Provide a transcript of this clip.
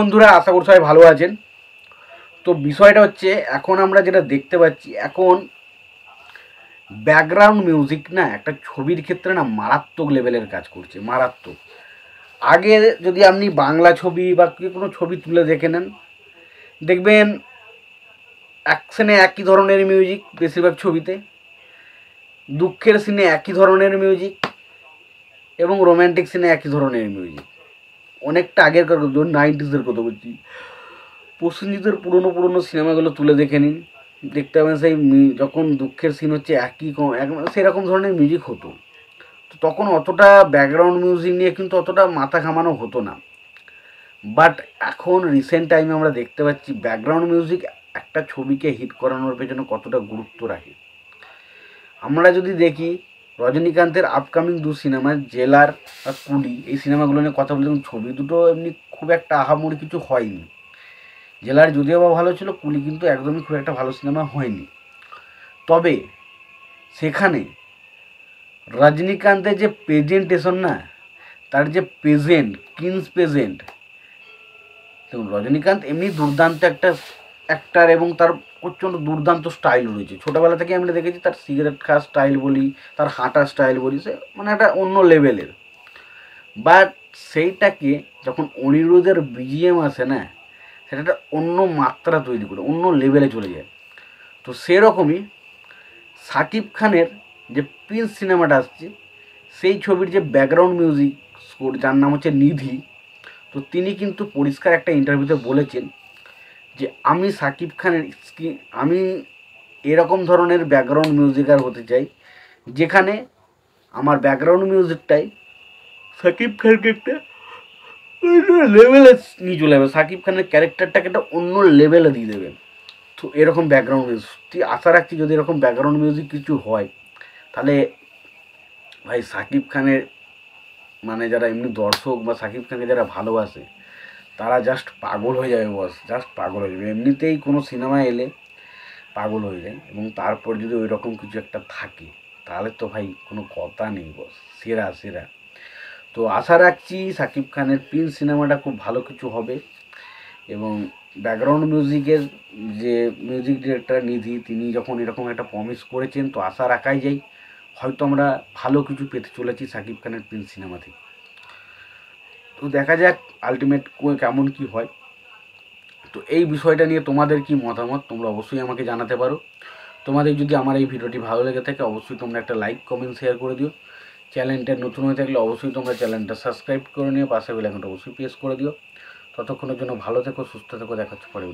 বন্ধুরা, আশা করি সবাই ভালো আছেন। তো বিষয়টা হচ্ছে, এখন আমরা যেটা দেখতে পাচ্ছি, এখন ব্যাকগ্রাউন্ড মিউজিক না একটা ছবির ক্ষেত্রে না মারাত্মক লেভেলের কাজ করছে, মারাত্মক। আগে যদি আপনি বাংলা ছবি বা কোনো ছবি তুলে দেখে নেন, দেখবেন অ্যাকশনে একই ধরনের মিউজিক বেশিরভাগ ছবিতে, দুঃখের সিনে একই ধরনের মিউজিক এবং রোম্যান্টিক সিনে একই ধরনের মিউজিক। অনেকটা আগেরকার, ধরুন 90s কথা বলছি, প্রসেনজিতের পুরনো সিনেমাগুলো তুলে দেখে নিন, দেখতে পাবেন সেই যখন দুঃখের সিন হচ্ছে একই সেরকম ধরনের মিউজিক হতো। তো তখন অতটা ব্যাকগ্রাউন্ড মিউজিক নিয়ে কিন্তু অতটা মাথা ঘামানো হতো না। বাট এখন রিসেন্ট টাইমে আমরা দেখতে পাচ্ছি ব্যাকগ্রাউন্ড মিউজিক একটা ছবিকে হিট করানোর পেছনে কতটা গুরুত্ব রাখে। আমরা যদি দেখি রজনীকান্তের আপকামিং দু সিনেমা জেলার আর কুলি, এই সিনেমাগুলো নিয়ে কথা বলতে, ছবি দুটো এমনি খুব একটা আহামরি কিছু হয়নি। জেলার যদিও বা ভালো ছিল, কুলি কিন্তু একদমই খুব একটা ভালো সিনেমা হয়নি। তবে সেখানে রজনীকান্তের যে প্রেজেন্টেশন না, তার যে প্রেজেন্ট, কিংস প্রেজেন্ট, দেখুন রজনীকান্ত এমনি দুর্দান্ত একটা অ্যাক্টার এবং তার প্রচণ্ড দুর্দান্ত স্টাইল রয়েছে। ছোটোবেলা থেকে আমরা দেখেছি তার সিগারেট খাওয়ার স্টাইল বলি, তার হাঁটার স্টাইল বলি, সে মানে একটা অন্য লেভেলের। বাট সেইটাকে যখন অনিরুদ্ধের বিজিএম আসে না, সেটা একটা অন্য মাত্রা তৈরি করে অন্য লেভেলে চলে যায়। তো সেরকমই সাকিব খানের যে প্রিন্স সিনেমাটা আসছে, সেই ছবির যে ব্যাকগ্রাউন্ড মিউজিক স্কোর, যার নাম হচ্ছে নিধি, তো তিনি কিন্তু পরিষ্কার একটা ইন্টারভিউতে বলেছেন যে আমি সাকিব খানের আমি এরকম ধরনের ব্যাকগ্রাউন্ড মিউজিকার হতে চাই যেখানে আমার ব্যাকগ্রাউন্ড মিউজিকটাই সাকিব খানকে একটা লেভেলে নিয়ে চলে যাবে, সাকিব খানের ক্যারেক্টারটাকে একটা অন্য লেভেলে দিয়ে দেবে। তো এরকম ব্যাকগ্রাউন্ড মিউজিক আশা রাখছি, যদি এরকম ব্যাকগ্রাউন্ড মিউজিক কিছু হয়, তাহলে ভাই সাকিব খানের মানে যারা এমনি দর্শক বা সাকিব খানকে যারা ভালোবাসে, তারা জাস্ট পাগল হয়ে যাবে বস, জাস্ট পাগল হয়ে যাবে। এমনিতেই কোনো সিনেমা এলে পাগল হয়ে যায়, এবং তারপর যদি ওই রকম কিছু একটা থাকে, তাহলে তো ভাই কোনো কথা নেই বস, সেরা সেরা। তো আশা রাখছি সাকিব খানের প্রিন্স সিনেমাটা খুব ভালো কিছু হবে, এবং ব্যাকগ্রাউন্ড মিউজিকের যে মিউজিক ডিরেক্টর নিধি, তিনি যখন এরকম একটা প্রমিস করেছেন, তো আশা রাখাই যায় হয়তো আমরা ভালো কিছু পেতে চলেছি সাকিব খানের প্রিন্স সিনেমা থেকে। তো দেখা যাক আলটিমেট কেমন কি হয়। তো এই বিষয়টা নিয়ে তোমাদের কি মতামত, তোমরা অবশ্যই আমাকে জানাতে পারো। তোমাদের যদি আমার এই ভিডিওটি ভালো লেগে থাকে, অবশ্যই তোমরা একটা লাইক কমেন্ট শেয়ার করে দিও। চ্যানেলটা নতুন হয়ে থাকলে অবশ্যই তোমরা চ্যানেলটা সাবস্ক্রাইব করে নিও, পাশে বেল আইকনটা অবশ্যই প্রেস করে দিও। ততক্ষণের জন্য ভালো থেকো, সুস্থ থেকো, দেখা হচ্ছে পরে।